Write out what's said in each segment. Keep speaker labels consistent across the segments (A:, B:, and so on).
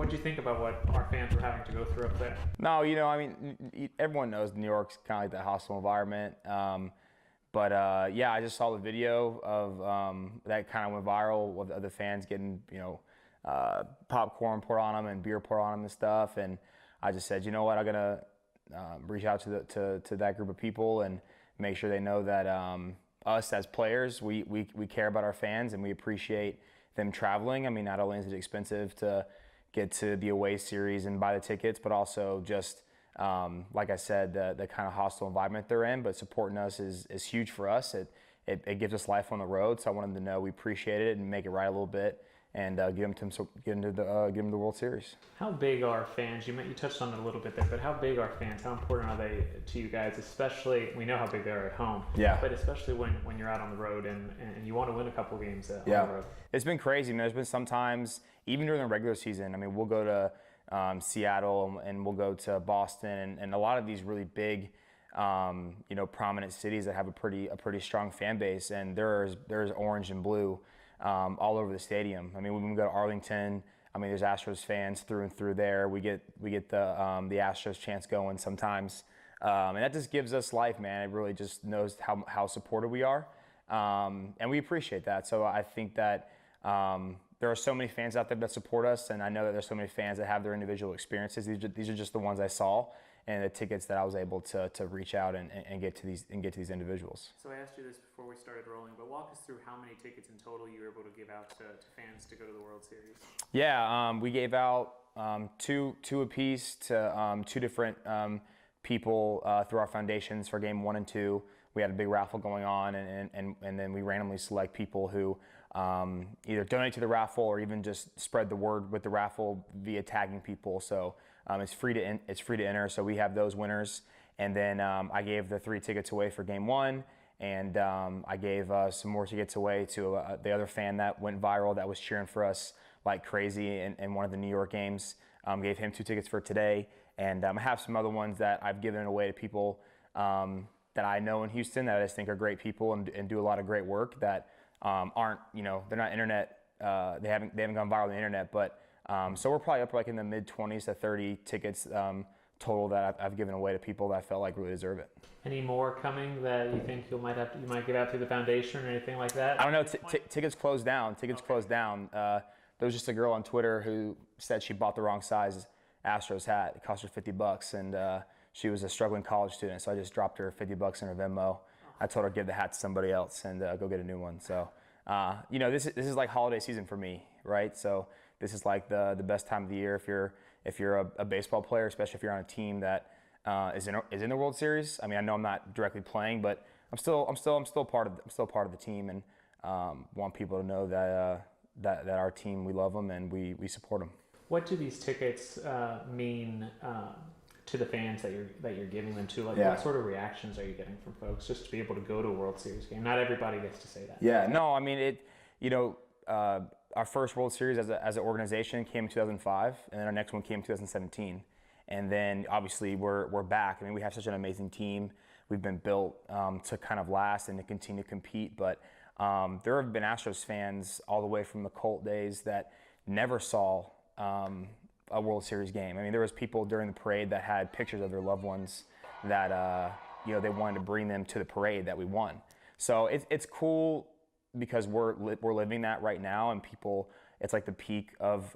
A: what do you think about what our fans were having to go through up there?
B: No, I mean, everyone knows New York's kind of like that hostile environment. Yeah, I just saw the video of that kind of went viral with other fans getting, popcorn poured on them and beer poured on them and stuff. And I just said, you know what, I'm gonna reach out to that group of people and make sure they know that us as players, we care about our fans and we appreciate them traveling. I mean, not only is it expensive to get to the away series and buy the tickets, but also just like I said, the kind of hostile environment they're in, but supporting us is huge for us. It gives us life on the road, so I want them to know we appreciate it and make it right a little bit and give them the World Series.
A: How big are fans? You touched on it a little bit there, but how big are fans? How important are they to you guys? Especially, we know how big they are at home.
B: Yeah.
A: But especially when you're out on the road and you want to win a couple games on the road.
B: It's been crazy. I mean, there's been some times, even during the regular season. I mean, we'll go to Seattle and we'll go to Boston and a lot of these really big, prominent cities that have a pretty strong fan base, and there's orange and blue all over the stadium. I mean, when we go to Arlington, I mean, there's Astros fans through and through there. We get the Astros chants going sometimes, and that just gives us life, man. It really just knows how supported we are, and we appreciate that. So I think that there are so many fans out there that support us, and I know that there's so many fans that have their individual experiences. These are just the ones I saw, and the tickets that I was able to reach out and get to these individuals.
A: So I asked you this before we started rolling, but walk us through how many tickets in total you were able to give out to fans to go to the World Series.
B: Yeah, we gave out two apiece to two different people through our foundations for Game 1 and 2. We had a big raffle going on, and then we randomly select people who either donate to the raffle or even just spread the word with the raffle via tagging people. So it's free to enter. So we have those winners, and then I gave the 3 tickets away for Game 1, and I gave some more tickets away to the other fan that went viral that was cheering for us like crazy in one of the New York games. Gave him 2 tickets for today, and I have some other ones that I've given away to people that I know in Houston that I just think are great people and do a lot of great work that aren't, they're not internet, they haven't gone viral on the internet, but so we're probably up like in the mid 20s to 30 tickets total that I've given away to people that I felt like really deserve it.
A: Any more coming that you think you might give out through the foundation or anything like that?
B: I don't know. Tickets closed down. Closed down. There was just a girl on Twitter who said she bought the wrong size Astros hat. It cost her $50, and she was a struggling college student. So I just dropped her $50 in her Venmo. I told her to give the hat to somebody else and go get a new one. So this is like holiday season for me, right? So this is like the best time of the year if you're a baseball player, especially if you're on a team that is in the World Series. I mean, I know I'm not directly playing, but I'm still part of the team, and want people to know that our team, we love them and we support them.
A: What do these tickets mean to the fans that you're giving them to? Like,
B: Yeah.
A: What sort of reactions are you getting from folks just to be able to go to a World Series game? Not everybody gets to say that.
B: Yeah, no, I mean our first World Series as an organization came in 2005, and then our next one came in 2017. And then obviously we're back. I mean, we have such an amazing team. We've been built to kind of last and to continue to compete. But there have been Astros fans all the way from the Colt days that never saw a World Series game. I mean, there was people during the parade that had pictures of their loved ones that they wanted to bring them to the parade that we won. So it's cool because we're living that right now, and people, it's like the peak of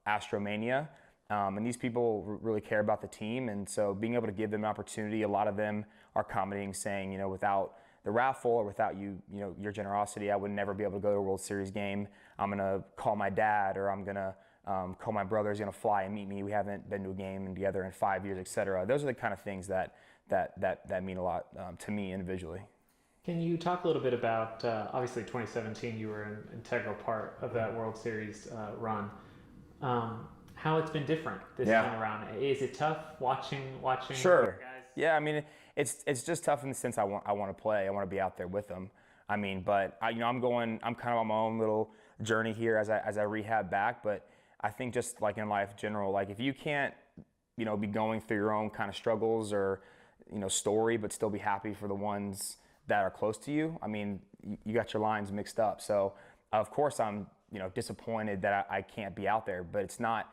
B: Astromania. And these people really care about the team, and so being able to give them an opportunity, a lot of them are commenting saying, without the raffle or without your generosity, I would never be able to go to a World Series game. I'm gonna call my dad, or I'm gonna call my brother. He's gonna fly and meet me. We haven't been to a game together in 5 years, etc. Those are the kind of things that mean a lot to me individually.
A: Can you talk a little bit about, obviously 2017, you were an integral part of that World Series run. How it's been different this time around. Is it tough watching
B: Sure.
A: guys?
B: Yeah, I mean, it's just tough in the sense I want to play. I want to be out there with them. I mean, but I'm kind of on my own little journey here as I rehab back. But I think just like in life in general, like if you can't, be going through your own kind of struggles or, story, but still be happy for the ones that are close to you. I mean, you got your lines mixed up. So of course I'm, disappointed that I can't be out there, but it's not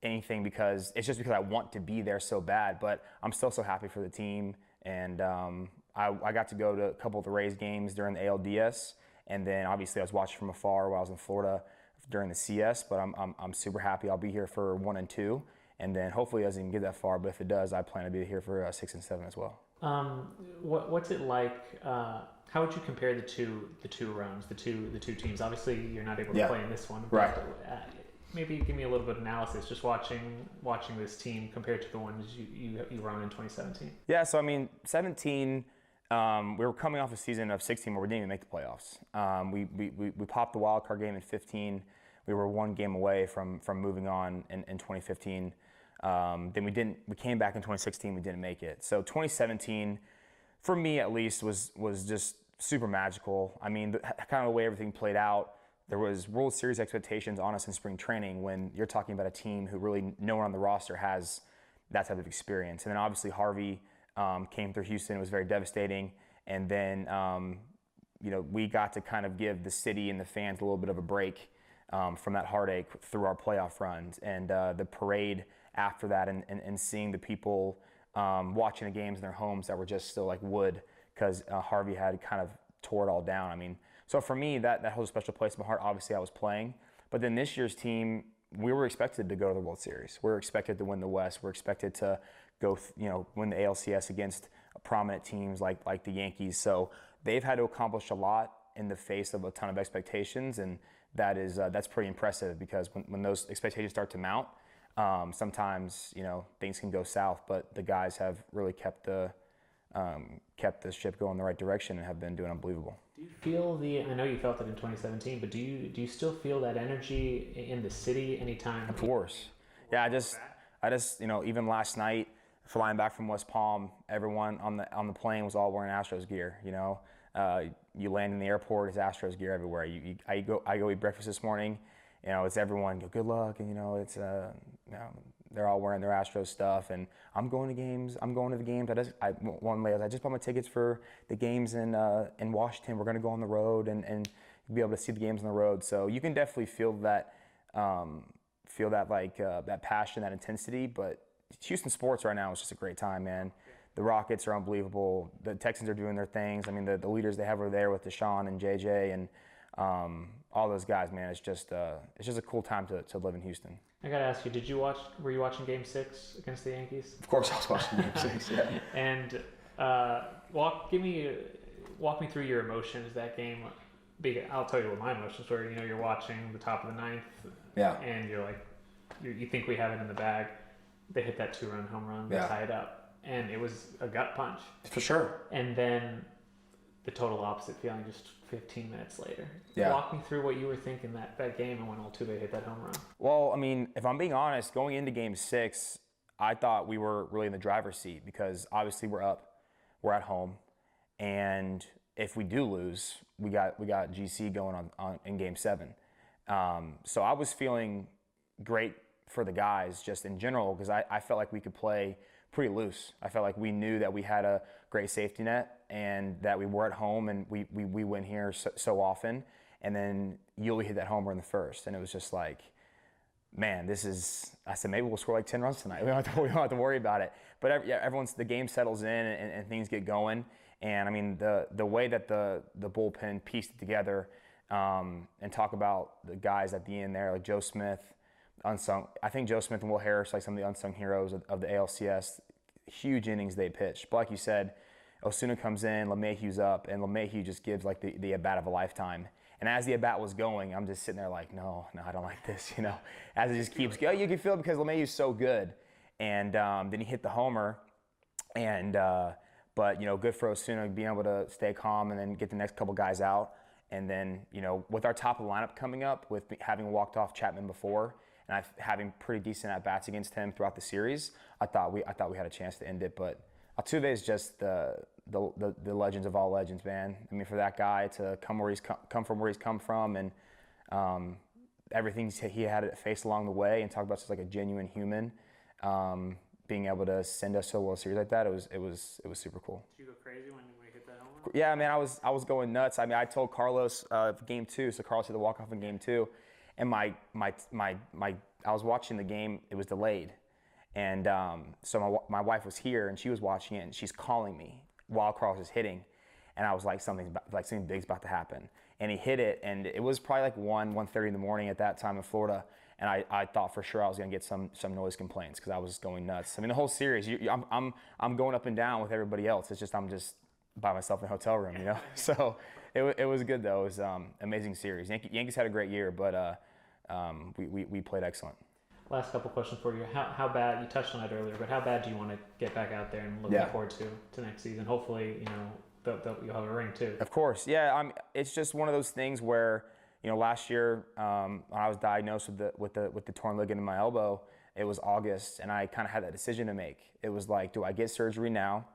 B: anything because it's just because I want to be there so bad. But I'm still so happy for the team, and I got to go to a couple of the Rays games during the ALDS, and then obviously I was watching from afar while I was in Florida during the CS. But I'm super happy. I'll be here for 1 and 2, and then hopefully it doesn't even get that far. But if it does, I plan to be here for 6 and 7 as well.
A: What's it like? How would you compare the two runs, the two teams? Obviously, you're not able to play in this one, but
B: right.
A: Maybe give me a little bit of analysis, just watching this team compared to the ones you run in 2017.
B: Yeah, so I mean, 17, we were coming off a season of 16 where we didn't even make the playoffs. We popped the wild card game in 15. We were 1 game away from moving on in 2015. Then we came back in 2016. We didn't make it. So 2017, for me at least, was just super magical. I mean, kind of the way everything played out. There was World Series expectations on us in spring training when you're talking about a team who really no one on the roster has that type of experience. And then obviously Harvey came through Houston. It was very devastating. And then we got to kind of give the city and the fans a little bit of a break from that heartache through our playoff runs. And the parade after that and seeing the people watching the games in their homes that were just still like wood because Harvey had kind of tore it all down. I mean, so for me, that holds a special place in my heart. Obviously, I was playing. But then this year's team, we were expected to go to the World Series. We were expected to win the West. We're expected to go, win the ALCS against prominent teams like the Yankees. So they've had to accomplish a lot in the face of a ton of expectations, and that's pretty impressive because when those expectations start to mount, sometimes things can go south. But the guys have really kept the ship going in the right direction and have been doing unbelievable.
A: Do you feel I know you felt it in 2017, but do you still feel that energy in the city anytime?
B: Of course. Yeah, I just even last night flying back from West Palm, everyone on the plane was all wearing Astros gear. You land in the airport, it's Astros gear everywhere. I go eat breakfast this morning, it's everyone go good luck, and it's they're all wearing their Astros stuff, and I'm going to games. I'm going to the games. I just bought my tickets for the games in Washington. We're going to go on the road and be able to see the games on the road. So you can definitely feel that that passion, that intensity. But Houston sports right now is just a great time, man. The Rockets are unbelievable. The Texans are doing their things. I mean, the leaders they have over there with Deshaun and JJ and all those guys, man. It's just a cool time to live in Houston.
A: I gotta ask you, were you watching Game 6 against the Yankees?
B: Of course I was watching Game 6, yeah.
A: And walk me through your emotions that game. I'll tell you what my emotions were. You're watching the top of the 9th,
B: yeah,
A: and you're like, you think we have it in the bag. They hit that 2-run home run, they tie it up, and it was a gut punch.
B: For sure.
A: And then the total opposite feeling just 15 minutes later.
B: Yeah.
A: Walk me through what you were thinking that game and when Altuve hit that home run.
B: Well, I mean, if I'm being honest, going into Game 6, I thought we were really in the driver's seat because obviously we're up, we're at home, and if we do lose, we got GC going on in Game 7. So I was feeling great for the guys just in general because I felt like we could play pretty loose. I felt like we knew that we had a great safety net and that we were at home and we win here so often. And then Yuli hit that homer in the first, and it was just like, man, I said, maybe we'll score like 10 runs tonight. We don't have to worry about it. But the game settles in and things get going. And I mean, the way that the bullpen pieced it together and talk about the guys at the end there, like Joe Smith, unsung. I think Joe Smith and Will Harris, like some of the unsung heroes of the ALCS, huge innings they pitched. But like you said, Osuna comes in, LeMahieu's up, and LeMahieu just gives like the at-bat of a lifetime. And as the at-bat was going, I'm just sitting there like, no, I don't like this, As it just keeps going, you can feel it because LeMahieu's so good. And then he hit the homer, and but good for Osuna being able to stay calm and then get the next couple guys out. And then with our top of the lineup coming up, with having walked off Chapman before, and having pretty decent at-bats against him throughout the series, I thought we had a chance to end it. But Altuve is just the legends of all legends, man. I mean, for that guy to come from where he's come from, and everything he had to face along the way, and talk about just like a genuine human, being able to send us to a World Series like that, it was super cool.
A: Did you go crazy when we hit that home run?
B: Yeah, man, I was going nuts. I mean, I told Carlos Game 2, so Carlos hit the walk-off in Game 2. And my I was watching the game. It was delayed, and so my wife was here and she was watching it, and she's calling me while Carlos is hitting, and I was like, something big's about to happen. And he hit it, and it was probably like 1:30 in the morning at that time in Florida. And I thought for sure I was going to get some noise complaints because I was going nuts. I mean, the whole series, I'm going up and down with everybody else. It's just I'm just by myself in a hotel room, you know. So it was good though. It was amazing series. Yankees had a great year, but we played excellent.
A: Last couple questions for you. How bad, you touched on it earlier, but how bad do you want to get back out there and looking forward to next season? Hopefully, you know, you'll have a ring too.
B: Of course, yeah. It's just one of those things where, you know, last year when I was diagnosed with the torn ligament in my elbow, it was August, and I kind of had that decision to make. It was like, do I get surgery now,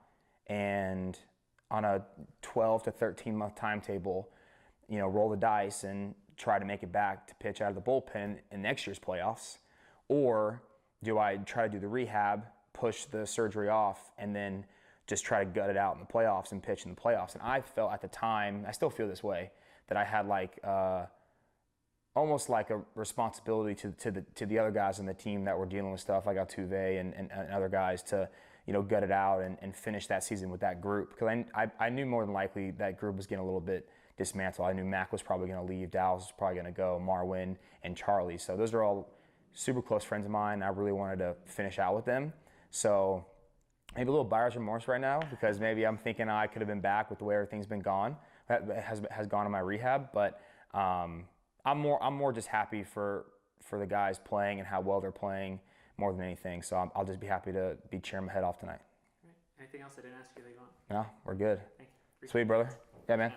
B: and on a 12 to 13 month timetable, you know, roll the dice and try to make it back to pitch out of the bullpen in next year's playoffs, or do I try to do the rehab, push the surgery off, and then just try to gut it out in the playoffs and pitch in the playoffs? And I felt at the time, I still feel this way, that I had like almost like a responsibility to the other guys on the team that were dealing with stuff like Altuve and other guys to, you know, gut it out and finish that season with that group. Because I knew more than likely that group was getting a little bit dismantled. I knew Mac was probably going to leave, Dallas was probably going to go, Marwin and Charlie. So those are all super close friends of mine. I really wanted to finish out with them. So maybe a little buyer's remorse right now, because maybe I'm thinking I could have been back with the way everything's been gone, has gone in my rehab. But I'm more just happy for the guys playing and how well they're playing more than anything. So I'll just be happy to be cheering my head off tonight.
A: Right. Anything else I didn't ask you?
B: No, we're good.
A: Thank you.
B: Sweet, brother. Yeah, man.